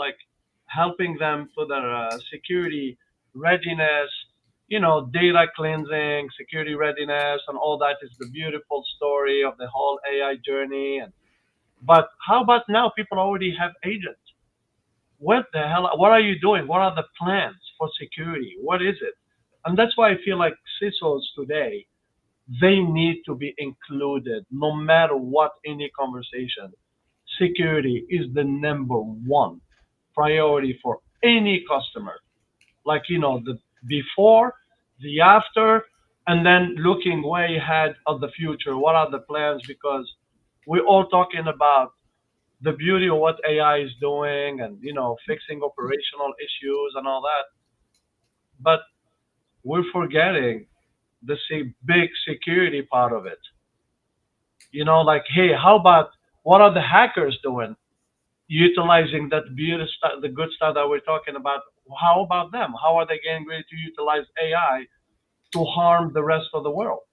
helping them to their security readiness, data cleansing, security readiness, and all that is the beautiful story of the whole AI journey. But how about now people already have agents? What the hell, what are you doing? What are the plans for security? What is it? And that's why I feel like CISOs today, they need to be included no matter what, any conversation. Security is the number one priority for any customer. The before, the after, and then looking way ahead of the future. What are the plans? Because we're all talking about the beauty of what AI is doing and, fixing operational issues and all that. But we're forgetting the big security part of it. You know, like, hey, how about what are the hackers doing? Utilizing that beauty stuff, the good stuff that we're talking about. How about them? How are they getting ready to utilize AI to harm the rest of the world?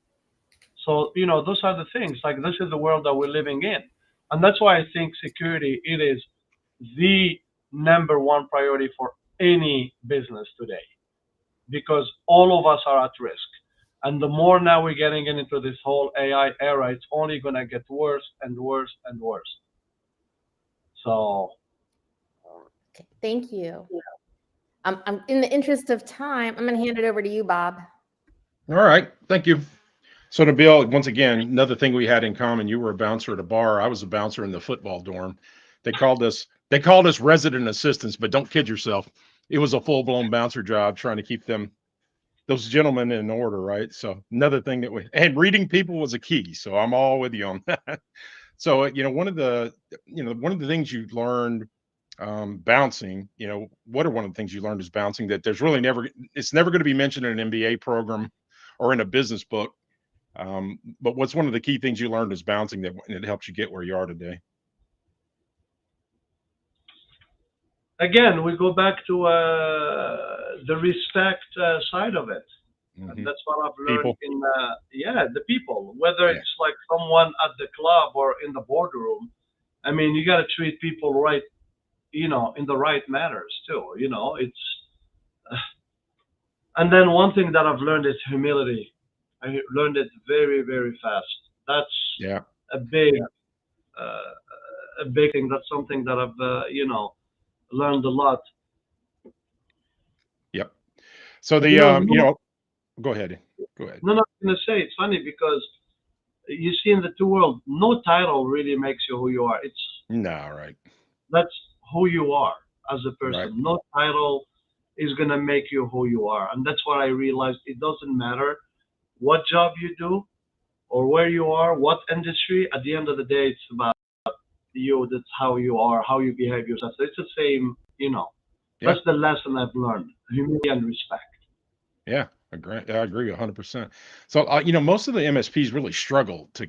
So, you know, those are the things. Like, this is the world that we're living in. And that's why I think security, it is the number one priority for any business today, because all of us are at risk. And the more now we're getting into this whole AI era, it's only going to get worse and worse and worse. So,
Okay, thank you. I'm in the interest of time, I'm going to hand it over to you, Bob.
All right. Thank you. So Nabil, once again, another thing we had in common, you were a bouncer at a bar. I was a bouncer in the football dorm. They called us resident assistants, but don't kid yourself. It was a full-blown bouncer job trying to keep those gentlemen in order, right? So another thing and reading people was a key. So I'm all with you on that. So, one of the things you learned bouncing, what are one of the things you learned is bouncing that it's never going to be mentioned in an MBA program or in a business book. But what's one of the key things you learned is bouncing that it helps you get where you are today?
again, we go back to the respect side of it. And that's what I've learned
People.
in, the people, whether
Yeah.
it's like someone at the club or in the boardroom. I mean, you got to treat people right, you know, in the right manners too. You know, and then one thing that I've learned is humility. I learned it very, very fast. That's
Yeah.
a big, uh, a big thing. That's something that I've, learned a lot.
Yep. So
You know,
go ahead. Go ahead.
no, no, I'm gonna say it's funny because you see in the two world, no title really makes you who you are.
No, right.
That's who you are as a
Right.
person. No title is gonna make you who you are, and that's what I realized. It doesn't matter what job you do or where you are, what industry. At the end of the day, it's about you. That's how you are, how you behave yourself. So it's the same, you know.
Yeah.
That's the lesson I've learned: humility and respect.
Yeah. I agree 100%. So, most of the MSPs really struggle to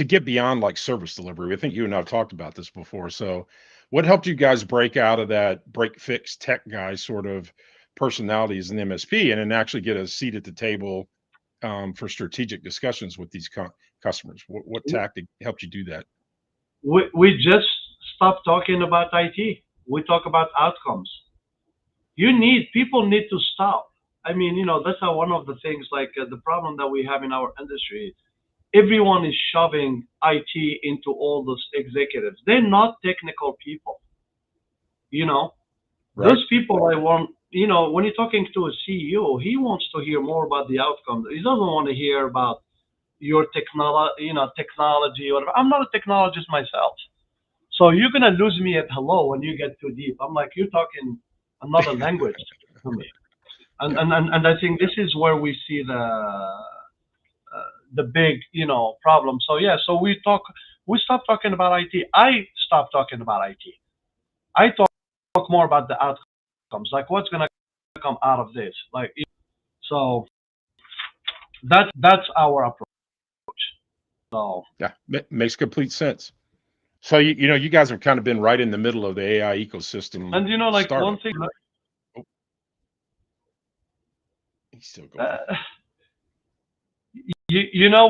get beyond like service delivery. I think you and I've talked about this before. So what helped you guys break out of that break fix tech guy sort of personality as an MSP and then actually get a seat at the table for strategic discussions with these customers? What tactic helped you do that?
We just stopped talking about IT. We talk about outcomes. People need to stop. I mean, you know, that's how one of the things, like the problem that we have in our industry. Everyone is shoving IT into all those executives. They're not technical people. You know,
Right.
those people I want. You know, when you're talking to a CEO, he wants to hear more about the outcome. He doesn't want to hear about your technology or whatever. I'm not a technologist myself. So you're gonna lose me at hello when you get too deep. I'm like, you're talking another language to me. And,
Yep.
and I think this is where we see the big, problem. So yeah, so we stopped talking about IT. I stopped talking about IT. I talk more about the outcomes, like what's gonna come out of this. Like, so that's our approach. So
Yeah. Makes complete sense. So, you guys have kind of been right in the middle of the AI ecosystem
and like one
startup.
thing,
Oh, he's still going.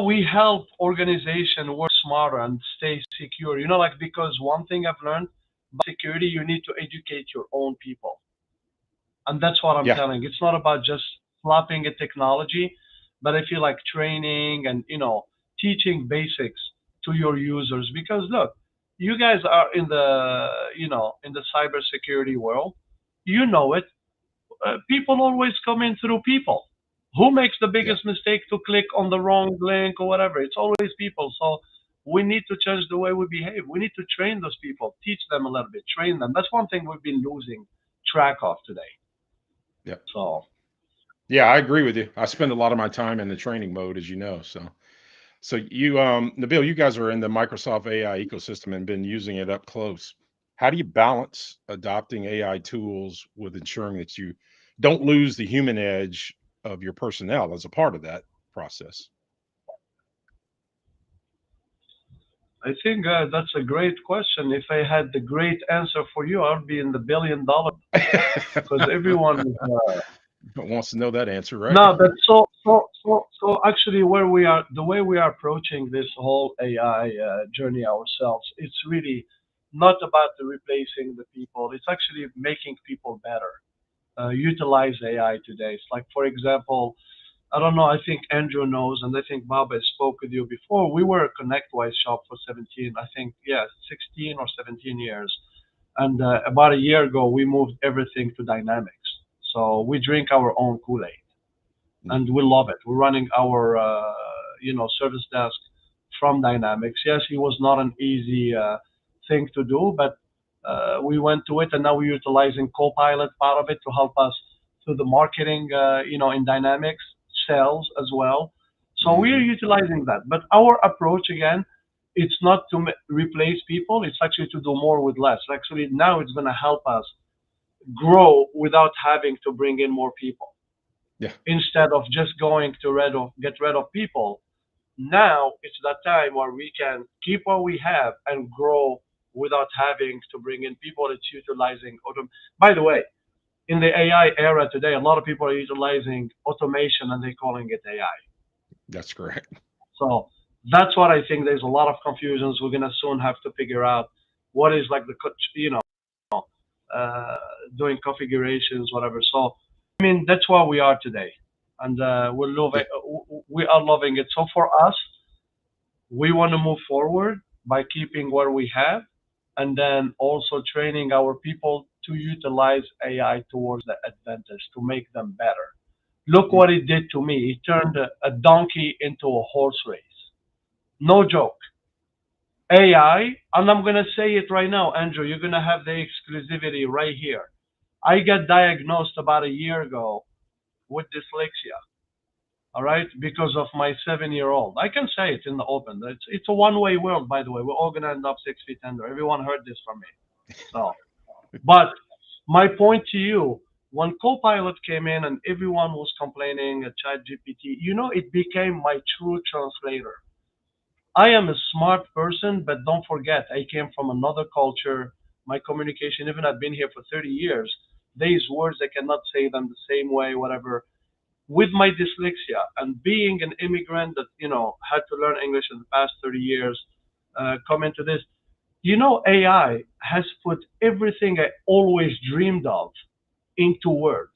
We help organization work smarter and stay secure. Like, because one thing I've learned about security, you need to educate your own people. And that's what I'm
Yeah.
telling. It's not about just flopping a technology, but I feel like training and, teaching basics to your users. Because look, you guys are in the cybersecurity world. You know it. People always come in through people. Who makes the
Yeah.
biggest mistake to click on the wrong link or whatever? It's always people. So we need to change the way we behave. We need to train those people, teach them a little bit, train them. That's one thing we've been losing track of today.
Yeah.
So
Yeah, I agree with you. I spend a lot of my time in the training mode, as you know. So you, Nabil, you guys are in the Microsoft AI ecosystem and been using it up close. How do you balance adopting AI tools with ensuring that you don't lose the human edge of your personnel as a part of that process?
I think that's a great question. If I had the great answer for you, I'd be in the $1 billion because everyone is
wants to know that answer, right?
no, but so actually where we are, the way we are approaching this whole AI journey ourselves, it's really not about the replacing the people. It's actually making people better. Utilize AI today. It's like, for example, I don't know. I think Andrew knows, and I think Bob has spoke with you before. We were a ConnectWise shop for 17, I think, yeah, 16 or 17 years. And about a year ago, we moved everything to Dynamics. So we drink our own Kool-Aid, and we love it. We're running our, service desk from Dynamics. Yes, it was not an easy thing to do, but we went to it, and now we're utilizing Copilot part of it to help us through the marketing, in Dynamics, sales as well. So we are utilizing that. But our approach again, it's not to replace people. It's actually to do more with less. Actually, now it's going to help us grow without having to bring in more people.
Yeah.
Instead of just going to get rid of people, now it's that time where we can keep what we have and grow without having to bring in people. It's utilizing By the way, in the AI era today, a lot of people are utilizing automation and they're calling it AI.
That's correct.
So that's what I think. There's a lot of confusions. We're gonna soon have to figure out what is like doing configurations, whatever. So I mean, that's where we are today, and we are loving it. So for us, we want to move forward by keeping what we have, and then also training our people to utilize AI towards the advantage to make them better. Look what it did to me. It turned a donkey into a horse race. No joke. AI, and I'm going to say it right now, Andrew, you're going to have the exclusivity right here. I got diagnosed about a year ago with dyslexia, all right, because of my 7-year-old. I can say it in the open. It's a one-way world, by the way. We're all going to end up 6 feet under. Everyone heard this from me. So, but my point to you, when Copilot came in and everyone was complaining at ChatGPT, it became my true translator. I am a smart person, but don't forget, I came from another culture. My communication, even I've been here for 30 years, these words, I cannot say them the same way, whatever. With my dyslexia and being an immigrant that, had to learn English in the past 30 years, come into this, AI has put everything I always dreamed of into words.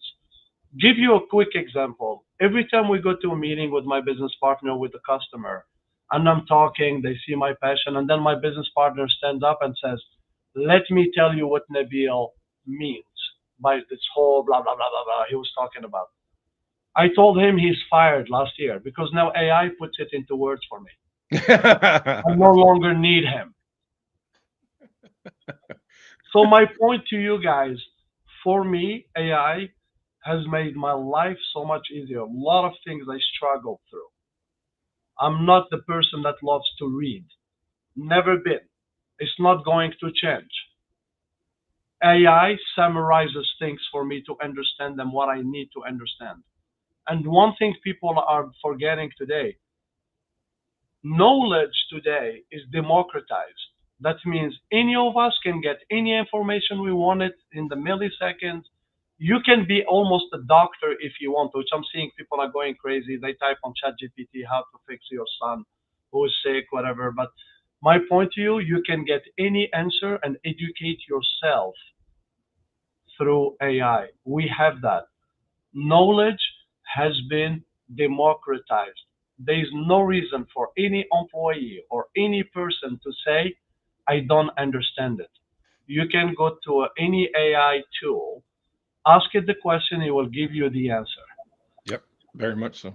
Give you a quick example. Every time we go to a meeting with my business partner, with the customer, and I'm talking, they see my passion, and then my business partner stands up and says, let me tell you what Nabil means by this whole blah, blah, blah, blah, blah he was talking about. I told him he's fired last year because now AI puts it into words for me. I no longer need him. So my point to you guys, for me, AI has made my life so much easier. A lot of things I struggled through. I'm not the person that loves to read. Never been. It's not going to change. AI summarizes things for me to understand them, what I need to understand. And one thing people are forgetting today, knowledge today is democratized. That means any of us can get any information we wanted in the milliseconds. You can be almost a doctor if you want to, which I'm seeing people are going crazy. They type on ChatGPT how to fix your son who is sick, whatever. But my point to you, you can get any answer and educate yourself through AI. We have that. Knowledge has been democratized. There is no reason for any employee or any person to say, I don't understand it. You can go to any AI tool, ask it the question, it will give you the answer.
Yep, very much so.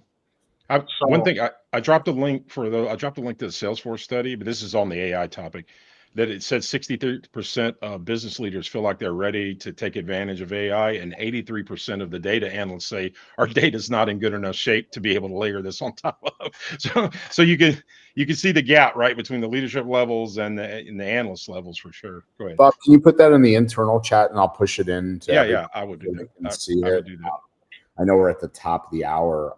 So
one thing I dropped a link to the Salesforce study, but this is on the AI topic, that it said 63% of business leaders feel like they're ready to take advantage of AI, and 83% of the data analysts say our data is not in good enough shape to be able to layer this on top of. So you can see the gap right between the leadership levels and the analyst levels for sure. Go ahead,
Bob. Can you put that in the internal chat and I'll push it in?
Yeah, I would do that. I would do that.
I know we're at the top of the hour.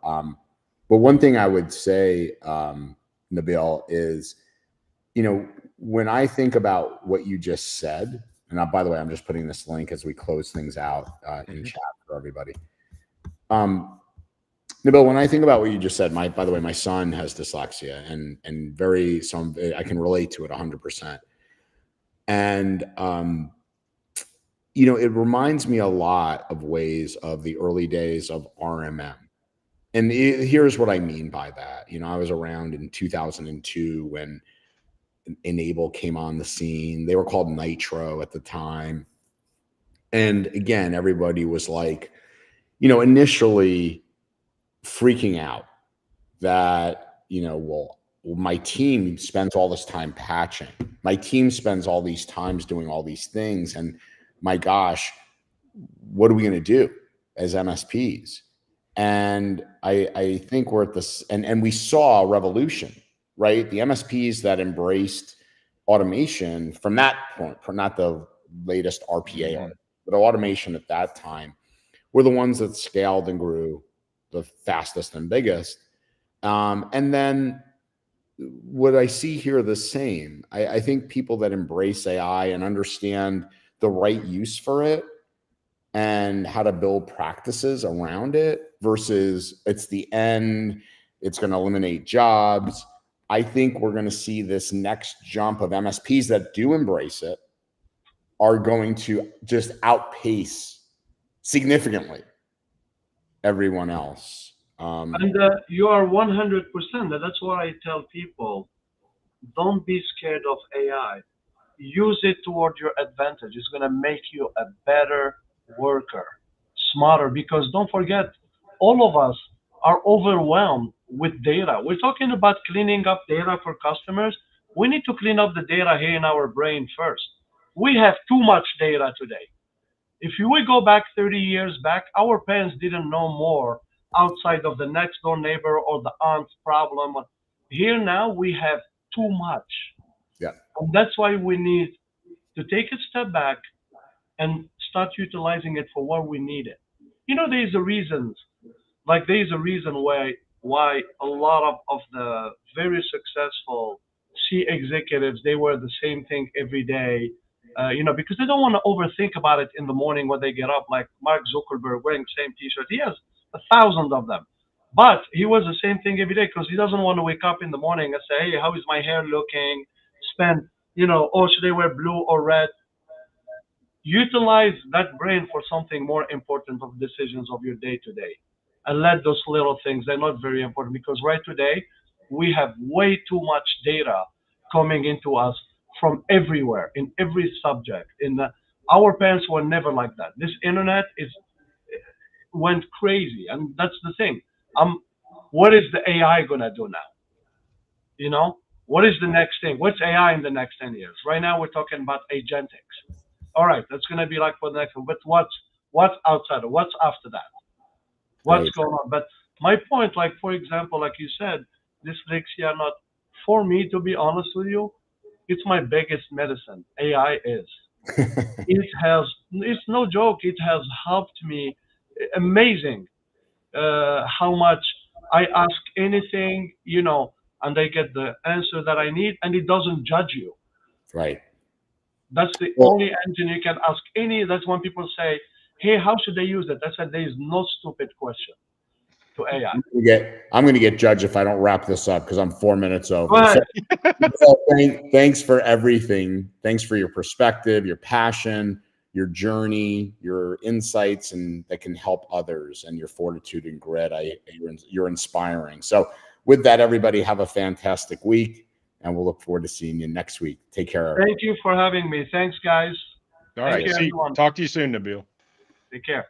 But one thing I would say, Nabil, is you know, when I think about what you just said, and by the way, I'm just putting this link as we close things out in chat for everybody. Nabil, when I think about what you just said, by the way, my son has dyslexia, and I can relate to it 100%. And you know, it reminds me a lot of ways of the early days of RMM. And here's what I mean by that. You know, I was around in 2002 when Enable came on the scene. They were called Nitro at the time. And again, everybody was like, you know, initially freaking out that, you know, well, my team spends all this time patching. My team spends all these times doing all these things. And my gosh, what are we going to do as MSPs? And I think we're at this, and we saw a revolution, right? The MSPs that embraced automation from that point, not the latest RPA, but automation at that time, were the ones that scaled and grew the fastest and biggest. And then what I see here the same. I think people that embrace AI and understand the right use for it and how to build practices around it versus it's the end, it's going to eliminate jobs. I think we're going to see this next jump of MSPs that do embrace it are going to just outpace significantly everyone else.
And you are 100%. That's what I tell people. Don't be scared of AI. Use it toward your advantage. It's going to make you a better worker, smarter, because don't forget, all of us are overwhelmed with data. We're talking about cleaning up data for customers. We need to clean up the data here in our brain first. We have too much data today. If we go back 30 years back, our parents didn't know more outside of the next door neighbor or the aunt's problem. Here now we have too much.
Yeah.
And that's why we need to take a step back and start utilizing it for what we need it. You know, there's a reason why a lot of the very successful C executives, they wear the same thing every day. You know, because they don't want to overthink about it in the morning when they get up, like Mark Zuckerberg wearing the same t-shirt. He has 1,000 of them. But he wears the same thing every day because he doesn't want to wake up in the morning and say, hey, how is my hair looking? Spend, you know, or should I wear blue or red? Utilize that brain for something more important of decisions of your day to day. And let those little things, they're not very important because right today, we have way too much data coming into us from everywhere, in every subject. Our parents were never like that. This internet went crazy. And that's the thing. What is the AI going to do now? You know, what is the next thing? What's AI in the next 10 years? Right now, we're talking about agentics. All right, that's going to be like for the next one. But what's outside of what's after that? What's going on? But my point, like, for example, like you said, dyslexia, not for me, to be honest with you, it's my biggest medicine. AI is. It's no joke. It has helped me. Amazing how much I ask anything, you know, and I get the answer that I need, and it doesn't judge you.
Right.
That's the only engine you can ask any. That's when people say, hey, how should I use it? I said, there is no stupid question to AI.
I'm going to get judged if I don't wrap this up because I'm 4 minutes over.
Go ahead.
So, thanks for everything. Thanks for your perspective, your passion, your journey, your insights, and that can help others, and your fortitude and grit. You're inspiring. So with that, everybody have a fantastic week, and we'll look forward to seeing you next week. Take care.
Thank you for having me. Thanks, guys.
All right. Talk to you soon, Nabil.
Take care.